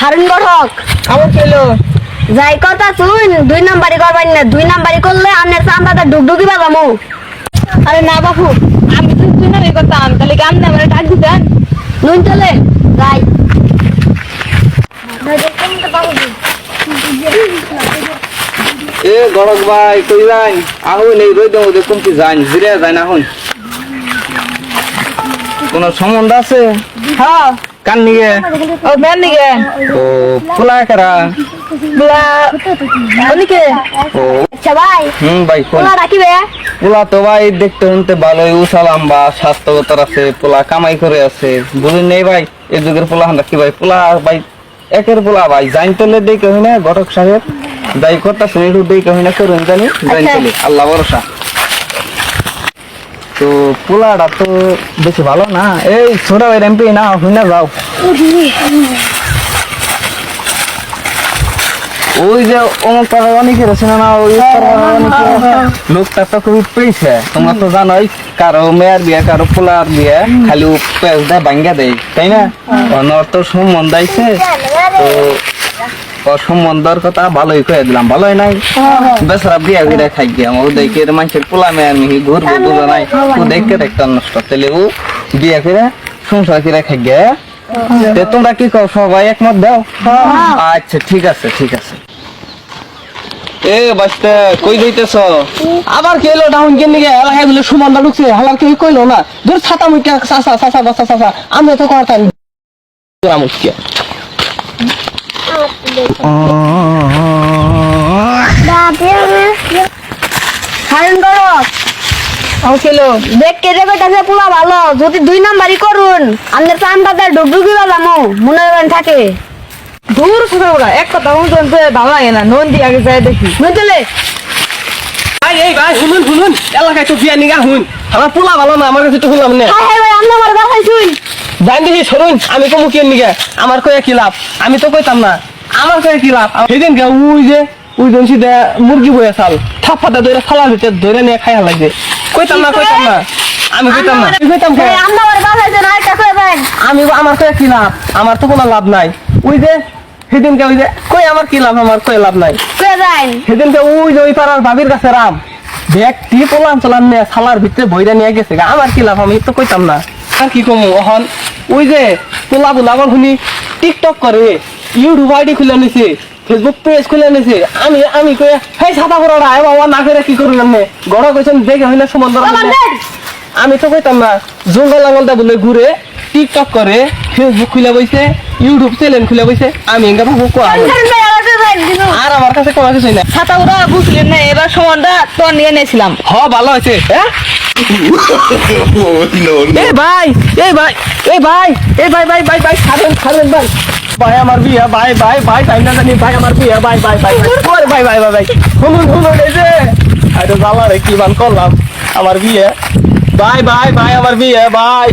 হারুন গঠক আমার পেলো যাই কথা শুন 2 নাম্বারই করবেন না 2 নাম্বারই করলে আপনার চামড়াটা ডুগডুগি বাজামু। আরে না বাবু আমি তো তুই না করতাম তাহলে কি আপনি আমার ডাক দিতেন নুন চলে যাই এ গড়ক ভাই কই যাই আহুন এই রোদ মধ্যে কোনটি যাই জিরে যাই না আহুন কোন সম্বন্ধ আছে হ্যাঁ কান নিগে ও মেন নিগে ও পোলা কারা বলা ওনিকে ও আচ্ছা ভাই ভাই কোন ওলা রাখিবে পোলা তো ভাই দেখতে শুনতে ভালোই উসালাম বা স্বাস্থ্যগত আছে পোলা কামাই করে আছে বুঝুন নেই ভাই এই যুগের পোলা হান্দা কি ভাই পোলা ভাই একের পোলা ভাই জাইন তোলে দেখে হই না ঘটক সাহেব যাই কথা শুনি একটু দেখে হই না করুন জানি জাইন তোলে আল্লাহ ভরসা তো পোলাটা তো বেশি ভালো না এই ছোট ভাই এমপি না হই না যাও ওই যে অমুক পাড়ার অনেকের আছে না ওই লোকটা তো খুবই পেয়েছে তোমরা তো জানোই কারো মেয়ের বিয়ে কারো পোলার বিয়ে খালি পেঁচ দেয় ভাঙ্গা দেয় তাই না অনর তো সম্বন্ধ আইছে তো ওর সম্বন্ধের কথা ভালোই কয়ে দিলাম ভালোই নাই বেচারা বিয়ে করে খাই গিয়ে ও দেখে মানুষের পোলা মেয়ের মিহি ঘুরবো বুঝো নাই ও দেখে দেখতে নষ্ট তাহলে ও বিয়ে করে সংসার করে খাই গিয়ে তোমরা কি কও সবাই একমত দাও আচ্ছা ঠিক আছে ঠিক আছে এ বাস্তে কই যাইতেছ আবার কি এলো ডাউন কেন নিগে এলাকায় বলে সুমনটা ঢুকছে হালার কেউ কইলো না দূর ছাতা মুখে চাচা চাচা বাচ্চা চাচা আমি তো করতাম মুখে হারুন গঠক আমার ছিল দেখ কেটে বেটাছে পোলা ভালো যদি 2 নাম্বারই করুন আপনার চামড়াটা ডুগডুগি বাজামু মনে করেন থাকে দূর ছোট ওরা এক কথা বলতে ভালো লাগে না নন দিয়ে আগে যায় দেখি নুন চলে ভাই এই ভাই শুনুন শুনুন এলাকায় তো বিয়া নিগা হুন আমার পোলা ভালো না আমার কাছে তো শুনলাম না হাই হাই ভাই আপনি আমার বাসায় শুন জান দেখি সরুন আমি তো মুখের নিগে আমার কয়ে কি লাভ আমি তো কইতাম না আমার কয়ে কি লাভ সেদিন কে ওই জন সিধা মুরগি বয়ে চাল থাপ্পাটা ধরে ফালার ভিতরে ধরে নিয়ে খাইয়া লাগবে কইতাম না আমি কইতাম না তুই কইতাম কে আপনি আমার বাসায় শুন আর কাছে ভাই আমি আমার কয়ে কি লাভ আমার তো কোনো লাভ নাই ওই যে সেদিনকে ওই যে কই আমার কি লাভ আমার কয়ে লাভ নাই কই যাই সেদিনকে ওই যে ওই পাড়ার ভাবির কাছে রাম ব্যক্তি পোলান চলান নিয়ে সালার ভিতরে বইরা নিয়ে গেছে আমার কি লাভ আমি তো কইতাম না আর কি কমু এখন ওই যে পোলা পোলা আমার শুনি টিকটক করে ইউটিউব আইডি খুলে নিছে ফেসবুক পেজ খুলে নিছে আমি কয়ে হেই ছাতা পড়া এ বাবা না করে কি করুন আপনি গড় কইছেন দেখে হইনা সম্বন্ধ আমি তো কইতাম না জঙ্গল লাঙ্গলটা বলে ঘুরে টিকটক করে ফেসবুক খুলে বইছে ইউটিউব চ্যানেল খুলে বইছে আমি এঙ্গা ভাবো কোয়া আর আমার কাছে কোনো কিছু না ছাতা ওরা বুঝলেন না এবার সমানটা তোর নিয়ে নিয়েছিলাম হ ভালো হয়েছে এই ভাই এই ভাই এই ভাই এই ভাই ভাই ভাই ভাই ছাড়েন ভাই ভাই আমার বিয়ে ভাই ভাই ভাই তাই না জানি ভাই আমার বিয়ে ভাই ভাই ভাই ওরে ভাই ভাই ভাই ভাই শুনুন এই যে আরে জ্বালা রে কি বান করলাম আমার বিয়ে ভাই ভাই ভাই আমার বিয়ে ভাই